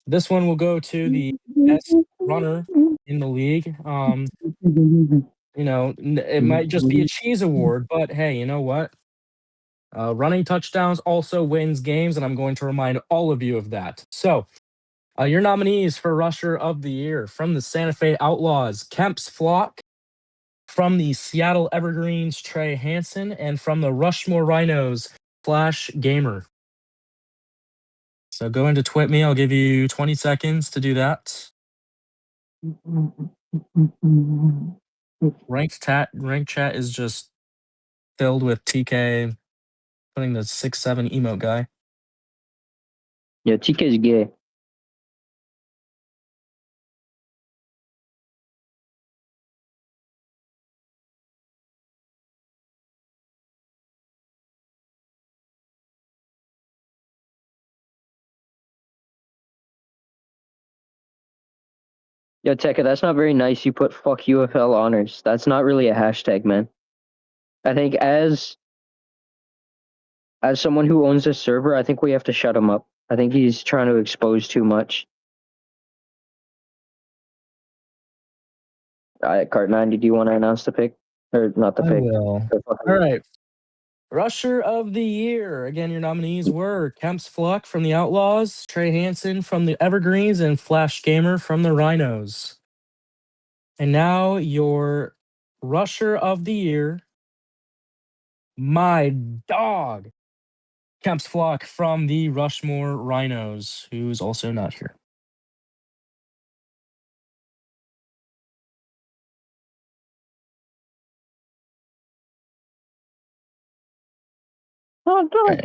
this one will go to the best runner in the league. It might just be a cheese award, but hey, you know what? Running touchdowns also wins games, and I'm going to remind all of you of that. So, your nominees for rusher of the year from the Santa Fe Outlaws, Kemp's Flock, from the Seattle Evergreens, Trey Hansen, and from the Rushmore Rhinos, Flash Gamer. So go into Twit Me. I'll give you 20 seconds to do that. Ranked chat is just filled with TK putting the 6'7" emote guy. Yeah, TK's gay. Yo, Tekka, that's not very nice. You put fuck UFL honors. That's not really a hashtag, man. I think as someone who owns a server, I think we have to shut him up. I think he's trying to expose too much. Cart 90, do you want to announce the pick? Or not the I pick? will. The All right. Rusher of the year. Again, your nominees were Kemp's Fluck from the Outlaws, Trey Hansen from the Evergreens, and Flash Gamer from the Rhinos. And now your rusher of the year, my dog, Kemp's Flock from the Rushmore Rhinos, who's also not here. Right.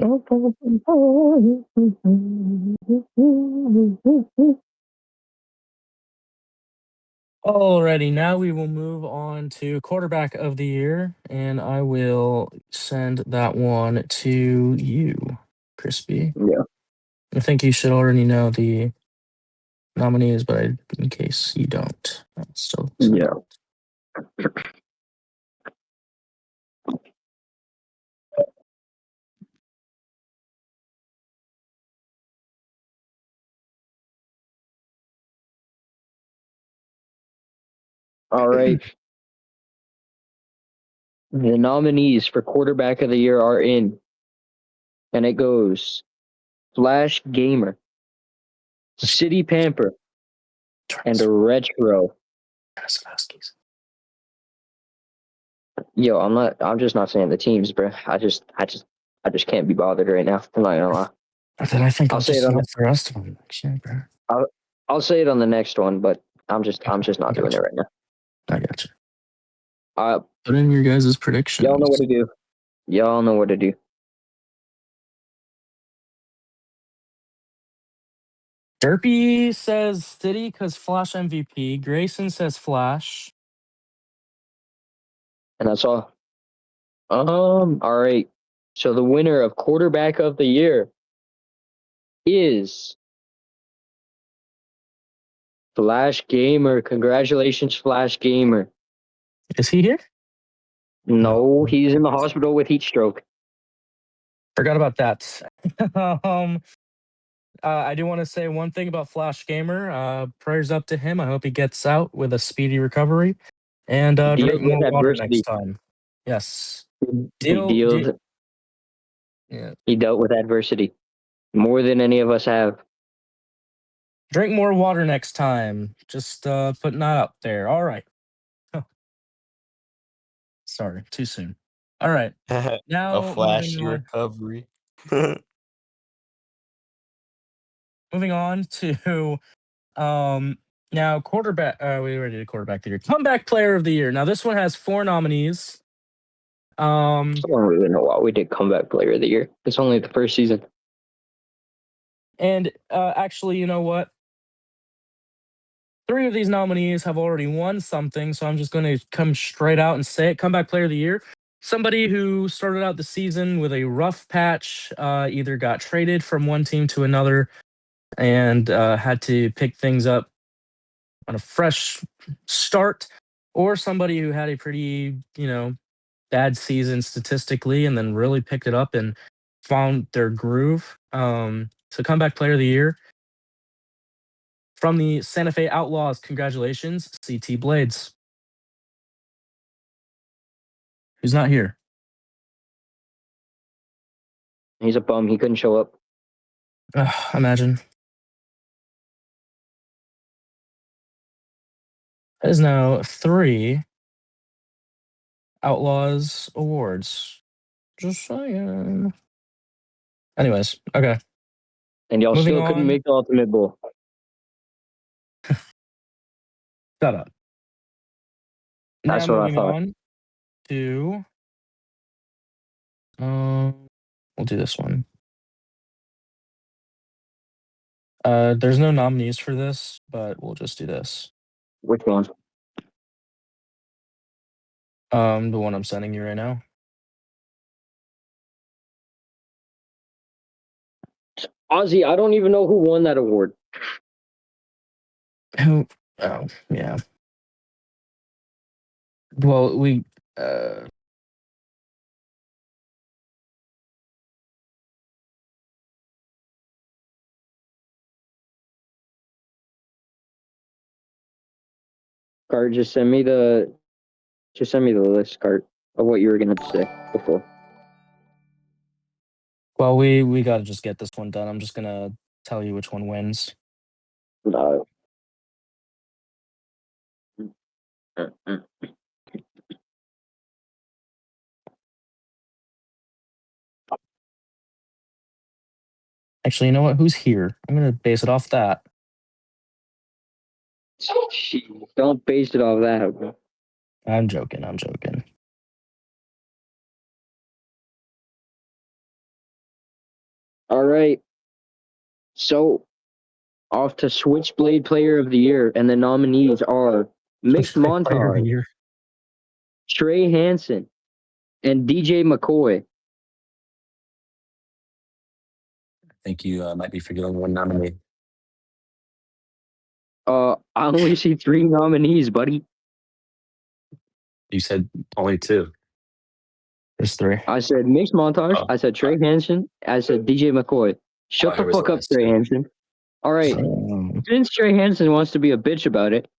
Alrighty, now we will move on to quarterback of the year, and I will send that one to you, Crispy. Yeah. I think you should already know the nominees, but in case you don't, I'll still send Yeah. it. All right. The nominees for quarterback of the year are in, and it goes Flash Gamer, City Pamper, and Retro. Yo, I'm just not saying the teams, bro. I just can't be bothered right now. I'm not gonna lie. Then I think I'll I'll say just it on use the rest of them next year, bro. I'll say it on the next one, but I'm just not Gotcha. doing it right now. I got you. Uh, Put in your guys' predictions. y'all know what to do. Y'all know what to do. Derpy says City because Flash MVP. Grayson says Flash. And that's all. All right. So the winner of quarterback of the year is Flash Gamer. Congratulations, Flash Gamer. Is he here? No, he's in the hospital with heat stroke. Forgot about that. I do want to say one thing about Flash Gamer. Prayers up to him. I hope he gets out with a speedy recovery and He deals drink more with water adversity. next time. Yes. He deals. Yeah. He dealt with adversity more than any of us have. Drink more water next time. Just putting that out there. All right. Sorry, too soon. All right. A Now flashy recovery. moving on to now quarterback. We already did quarterback of the year. Comeback player of the year. Now this one has 4 nominees. I don't really know why we did comeback player of the year. It's only the first season. And actually, you know what? 3 of these nominees have already won something, so I'm just going to come straight out and say it. Comeback player of the year. Somebody who started out the season with a rough patch, either got traded from one team to another and had to pick things up on a fresh start, or somebody who had a pretty, bad season statistically and then really picked it up and found their groove. So comeback player of the year from the Santa Fe Outlaws, congratulations, CT Blades. Who's not here? He's a bum. He couldn't show up. Imagine. That is now 3 Outlaws awards. Just saying. Anyways, okay. And y'all Moving still couldn't on. make the Ultimate Bowl. Shut up. That's Now what I moving thought. on to we'll do this one. There's no nominees for this, but we'll just do this. Which one? The one I'm sending you right now. Ozzy, I don't even know who won that award. Who? Oh, yeah. Well, we Cart, just send me the list, Cart, of what you were gonna say before. Well, we got to just get this one done. I'm just gonna tell you which one wins. No. Actually, you know what? Who's here? I'm gonna base it off that. Don't base it off that, bro. I'm joking. I'm joking. All right. So off to Switchblade Player of the Year, and the nominees are Mixed Player of the Montage, year. Trey Hansen, and DJ McCoy. I think you might be forgetting one nominee. I only see 3 nominees, buddy. You said only two. There's 3. I said Mixed Montage, Oh, I said Trey Hansen, I said DJ McCoy. Shut here the was the fuck up, last Trey two. Hansen. All right. Since Trey Hansen wants to be a bitch about it,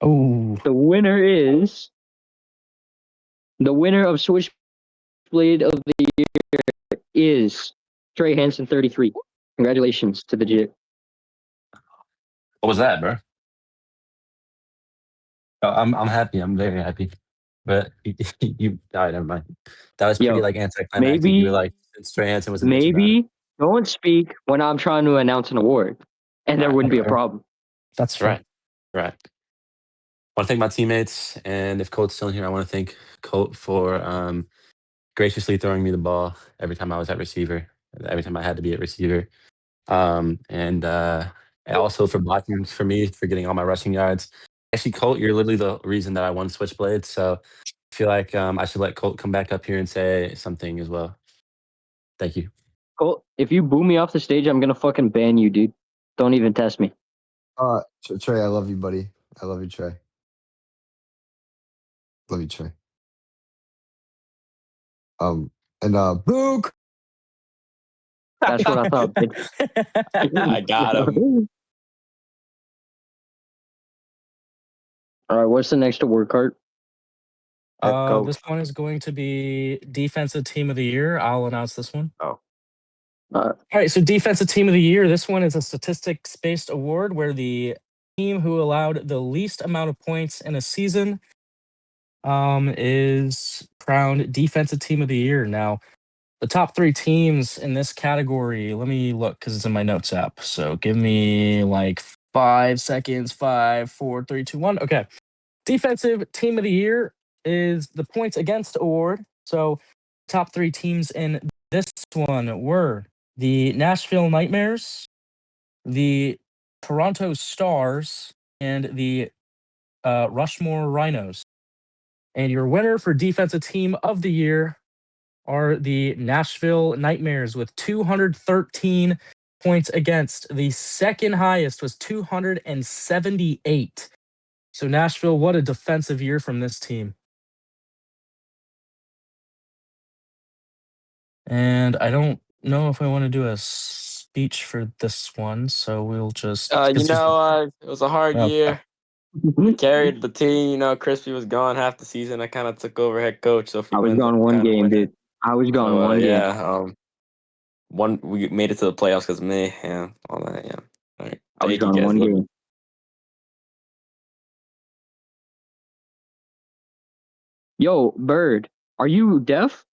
Oh, the winner of Switchblade of the Year is Trey Hansen 33. Congratulations to the Jit. What was that, bro? Oh, I'm happy. I'm very happy. But you died. Never mind. That was pretty Yo, like anticlimactic. You were maybe like, since Trey Hansen was a bitch about it. maybe don't speak when I'm trying to announce an award, and there All right, wouldn't be a fair. problem. That's fair. right, right. I want to thank my teammates, and if Colt's still in here, I want to thank Colt for graciously throwing me the ball every time I was at receiver, every time I had to be at receiver, and also for blocking for me for getting all my rushing yards. Actually, Colt, you're literally the reason that I won Switchblade. So I feel like I should let Colt come back up here and say something as well. Thank you. Colt, if you boo me off the stage, I'm gonna fucking ban you, dude. Don't even test me. Trey, I love you, buddy. I love you, Trey. Love you, Trey. And Book. That's what I thought, bitch. I got him. All right, what's the next award card? This one is going to be Defensive Team of the Year. I'll announce this one. Oh, Uh, All right, so Defensive Team of the Year. This one is a statistics-based award where the team who allowed the least amount of points in a season is crowned Defensive Team of the Year. Now, the top 3 teams in this category, let me look because it's in my notes app. So give me like 5 seconds. 5, 4, 3, 2, 1. Okay. Defensive Team of the Year is the Points Against Award. So top 3 teams in this one were the Nashville Nightmares, the Toronto Stars, and the Rushmore Rhinos. And your winner for Defensive Team of the Year are the Nashville Nightmares with 213 points against. The second highest was 278. So Nashville, what a defensive year from this team. And I don't know if I want to do a speech for this one, so we'll just. It was a hard Okay. year. Carried the team. Crispy was gone half the season. I kind of took over head coach, so a I few was wins gone I'm one kind of game, winning. dude. I was gone So one game. one we made it to the playoffs because of me. Yeah, all that. Yeah. All right. I was Thank you gone guys. one game. Yo, Bird, are you deaf?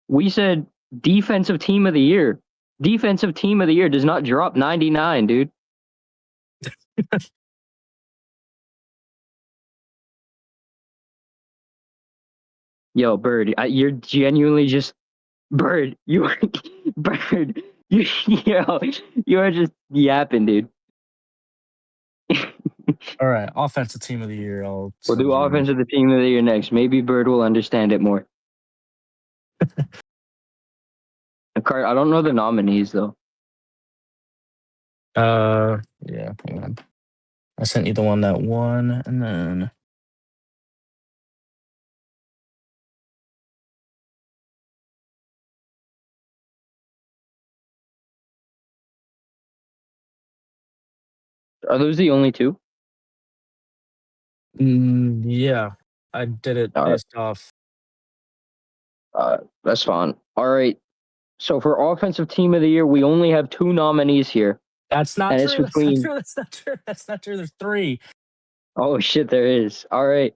We said defensive team of the year. Defensive team of the year does not drop 99, dude. Yo, Bird, you're genuinely just Bird. You, Bird. You are just yapping, dude. All right, offensive team of the year. I'll We'll do send you. offensive team of the year next. Maybe Bird will understand it more. Cart, I don't know the nominees though. Yeah, hang on. I sent you the one that won, and then. Are those the only 2? Yeah, I did it All right, based off. that's fine. All right. So for offensive team of the year, we only have 2 nominees here, That's not and it's true. That's not between. true. That's not true. That's not true. There's 3. Oh shit, there is. All right.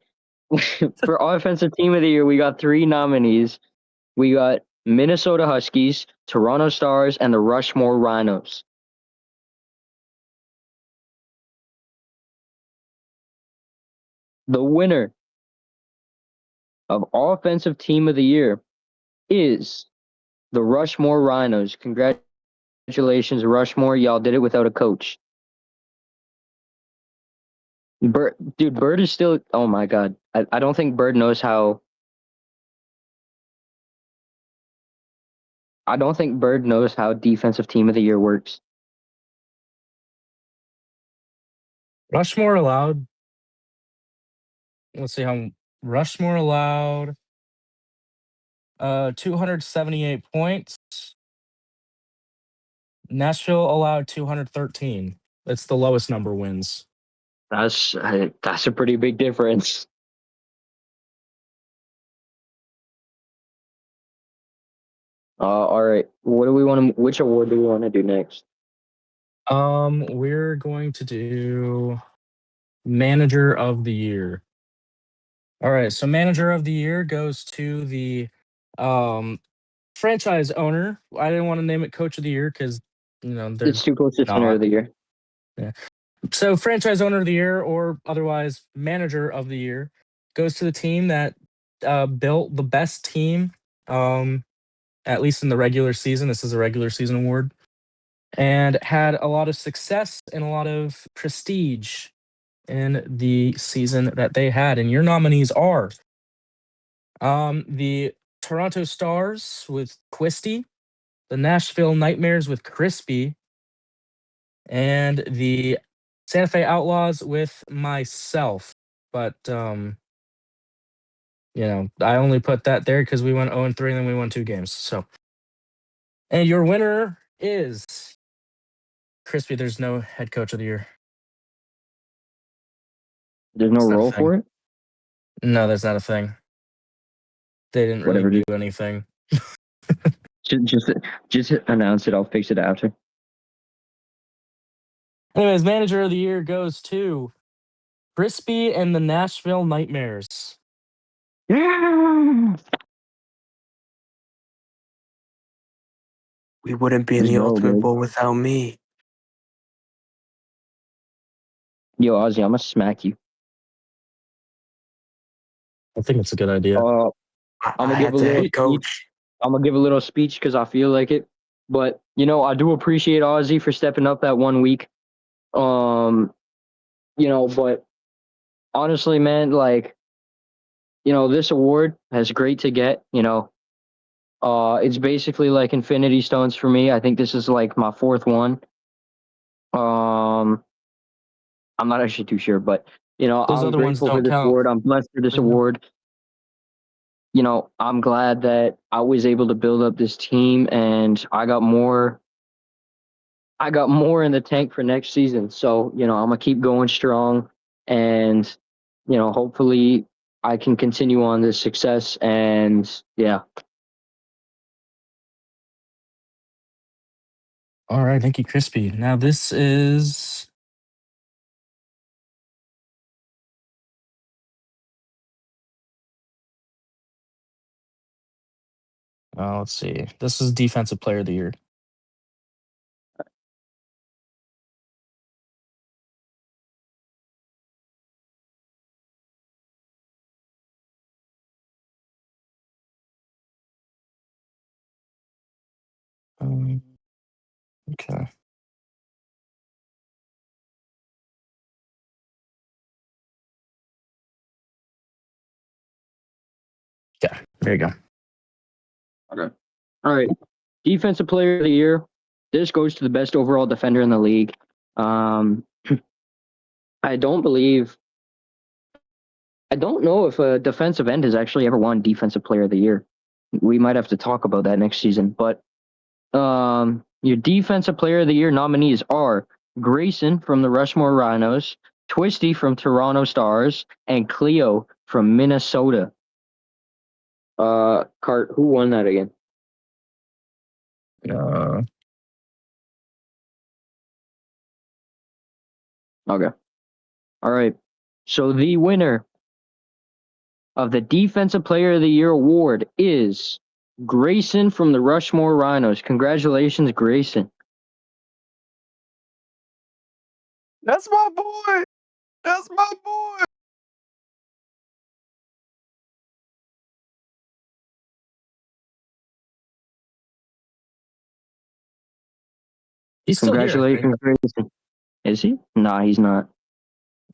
For offensive team of the year, we got 3 nominees. We got Minnesota Huskies, Toronto Stars, and the Rushmore Rhinos. The winner of offensive team of the year is the Rushmore Rhinos. Congratulations, Rushmore. Y'all did it without a coach. Bird is still. Oh my god. I don't think Bird knows how. I don't think Bird knows how defensive team of the year works. Rushmore allowed. Let's see how Rushmore allowed 278 points. Nashville allowed 213. That's the lowest number wins. That's a pretty big difference. All right. What do we want to? Which award do we want to do next? We're going to do Manager of the Year. All right, so Manager of the Year goes to the um franchise owner. I didn't want to name it Coach of the Year because they're It's too close to center of not. the year. Yeah. So franchise owner of the year or otherwise manager of the year goes to the team that built the best team, at least in the regular season. This is a regular season award, and had a lot of success and a lot of prestige in the season that they had. And your nominees are the Toronto Stars with Quisty, the Nashville Nightmares with Crispy, and the Santa Fe Outlaws with myself. But I only put that there because we went 0-3 and then we won 2 games. So, and your winner is Crispy. There's no head coach of the year. There's no It's not a role thing. for it. No, that's not a thing. They didn't really Whatever. do anything. Just announce it. I'll fix it after. Anyways, manager of the year goes to Crispy and the Nashville Nightmares. We wouldn't be in Let's the go, Ultimate baby. Bowl without me. Yo, Ozzy, I'm gonna smack you. I think it's a good idea. I'm I gonna give had a the little head speech. coach. I'm gonna give a little speech because I feel like it. But I do appreciate Ozzy for stepping up that 1 week. But honestly, man, like, this award is great to get. It's basically like Infinity Stones for me. I think this is like my 4th one. Um, I'm not actually too sure, but Those I'm other ones grateful for don't this count. award. I'm blessed for this award. I'm glad that I was able to build up this team and I got more in the tank for next season. So, I'm gonna keep going strong and hopefully I can continue on this success and yeah. All right, thank you, Crispy. Now this is let's see. This is Defensive Player of the Year. Um, okay. Yeah, there you go. Okay. All right. Defensive player of the year. This goes to the best overall defender in the league. Um, I don't believe, I don't know if a defensive end has actually ever won defensive player of the year. We might have to talk about that next season. But your defensive player of the year nominees are Grayson from the Rushmore Rhinos, Twisty from Toronto Stars, and Cleo from Minnesota. Cart, who won that again? Okay. All right. So the winner of the Defensive Player of the Year award is Grayson from the Rushmore Rhinos. Congratulations, Grayson. That's my boy. That's my boy. He's still here, I think. Congratulations, Grayson. Is he? Nah, he's not.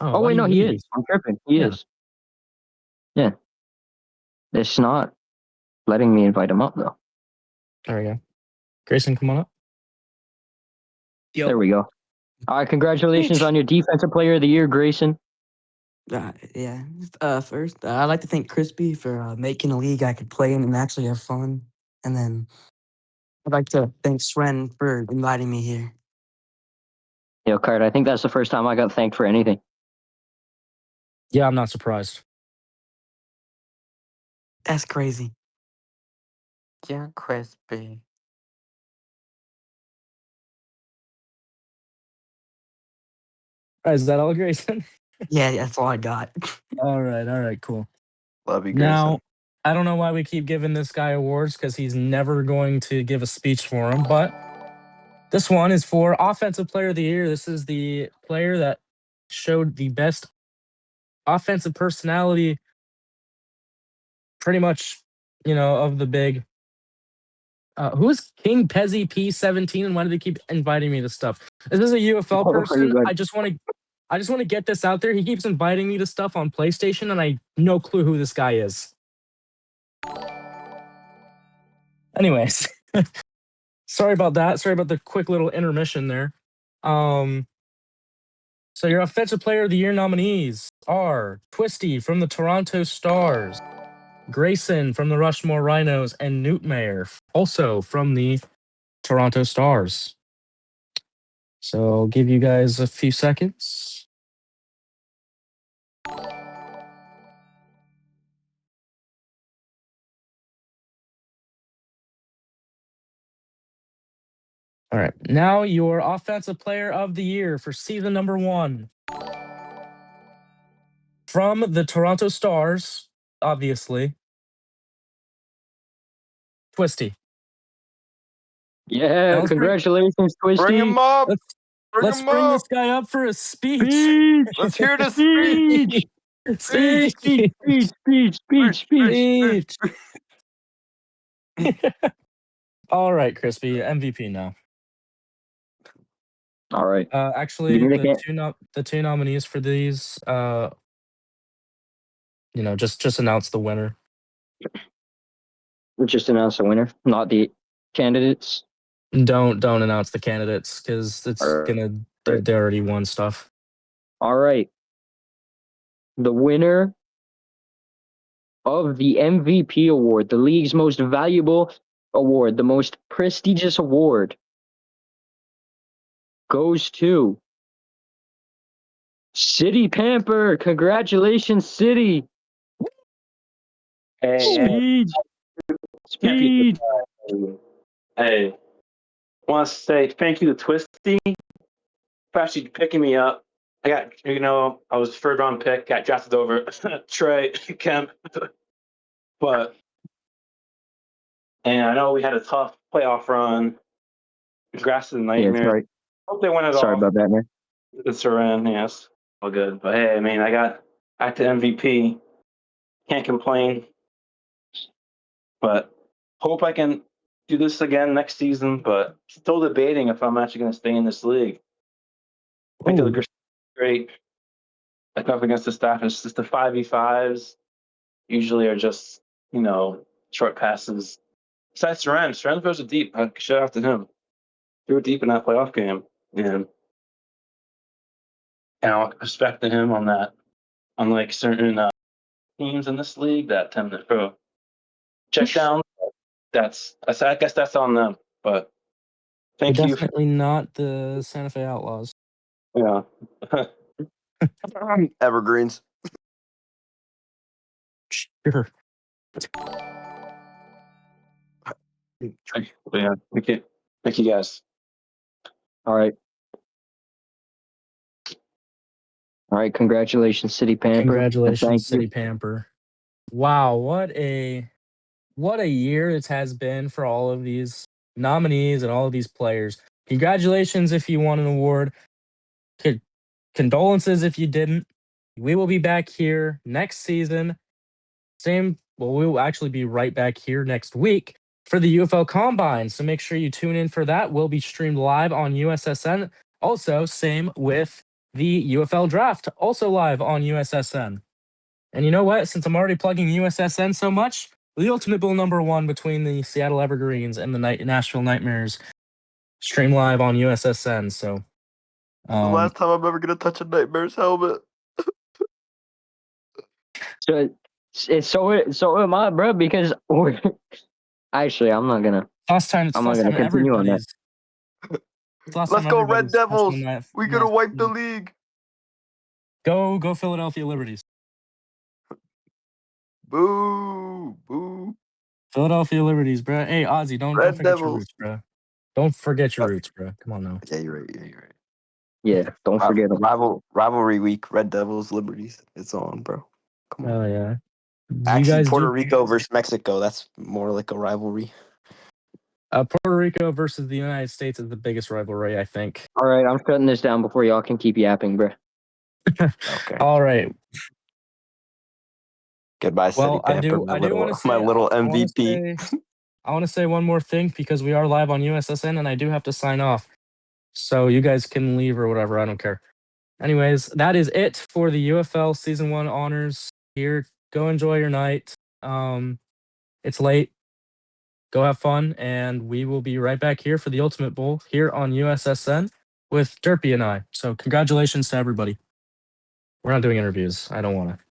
Oh, why wait, do no, you he leave? is. I'm tripping. He Yeah. is. Yeah. It's not letting me invite him up, though. There we go. Grayson, come on up. Yo. There we go. All right, congratulations on your Defensive Player of the Year, Grayson. Yeah. First, I'd like to thank Crispy for making a league I could play in and actually have fun. And then I'd like to thank Sren for inviting me here. Yo, Cart, I think that's the first time I got thanked for anything. Yeah, I'm not surprised. That's crazy. Yeah, crispy. Is that all, Grayson? Yeah, that's all I got. All right, cool. Love you, Now, Grayson. I don't know why we keep giving this guy awards because he's never going to give a speech for him, but this one is for Offensive Player of the Year. This is the player that showed the best offensive personality, pretty much, of the big. Who's King Pezzy P17 and why do they keep inviting me to stuff? This is a UFL person. I just want to get this out there. He keeps inviting me to stuff on PlayStation and I no clue who this guy is. Anyways, sorry about that. Sorry about the quick little intermission there. So your Offensive Player of the Year nominees are Twisty from the Toronto Stars, Grayson from the Rushmore Rhinos, and Newtmare, also from the Toronto Stars. So I'll give you guys a few seconds. All right. Now your Offensive Player of the Year for season number 1. From the Toronto Stars, obviously, Twisty. Yeah, Now congratulations, Twisty. Bring him up. Let's bring this guy up for a speech. Speech! Let's hear the speech. Speech! Speech! All right, Crispy, MVP now. All right. Actually, Give me the two nominees for these, just announce the winner. Just announce the winner, not the candidates. Don't announce the candidates because it's gonna they already won stuff. All right. The winner of the MVP award, the league's most valuable award, the most prestigious award, goes to City Pamper. Congratulations, City. Hey, Speech. hey, want to say thank you to Twisty for actually picking me up. I was third round pick, got drafted over Trey Kemp, and I know we had a tough playoff run. Grass is a Yeah, nightmare. sorry. Hope they win it Sorry all. about that, man. It's around, yes, all good. But hey, I mean, I got back to MVP. Can't complain. But hope I can do this again next season. But still debating if I'm actually going to stay in this league. I think the great. Like up against the staff, it's just the 5v5s usually are just, short passes. Besides Seren throws it deep. Shout out to him. Threw it deep in that playoff game. And I'll respect to him on that. Unlike certain teams in this league that tend to throw check down, I guess that's on them. But We're thank you. definitely not the Santa Fe Outlaws. Yeah. Evergreens. Sure. Yeah, okay. Thank you guys. All right. All right. Congratulations, City Pamper. And Congratulations, thank City you. Pamper. Wow, what a year it has been for all of these nominees and all of these players. Congratulations if you won an award. Condolences if you didn't. We will be back here next season. We will actually be right back here next week for the UFL Combine. So make sure you tune in for that. We'll be streamed live on USSN. Also, same with the UFL Draft, also live on USSN. And you know what? Since I'm already plugging USSN so much, the Ultimate Bowl #1 between the Seattle Evergreens and the Nashville Nightmares stream live on USSN. So, The last time I'm ever gonna touch a Nightmares helmet. So am I, bro. Because we're actually, I'm not gonna last time continue on that. everybody's. Last Let's time go, Red everybody's touched Devils. on that. We gonna wipe the league. Go Philadelphia Liberties. Boo, boo. Philadelphia Liberties, bro. Hey, Ozzy, don't Red forget your Devils. roots, bro. Don't forget your roots, bro. Come on now. Yeah, you're right. Yeah, you're right. Yeah, don't forget them. Rivalry week. Red Devils, Liberties. It's on, bro. Come on. Oh yeah. You Actually, guys Puerto do Rico versus Mexico. That's more like a rivalry. Puerto Rico versus the United States is the biggest rivalry, I think. All right, I'm shutting this down before y'all can keep yapping, bro. Okay. All right. Goodbye, City Well, I Pamper. do want to say My little I want to MVP. say I want to say one more thing because we are live on USSN and I do have to sign off. So you guys can leave or whatever, I don't care. Anyways, that is it for the UFL Season 1 honors here. Go enjoy your night. It's late. Go have fun, and we will be right back here for the Ultimate Bowl here on USSN with Derpy and I. So congratulations to everybody. We're not doing interviews. I don't want to.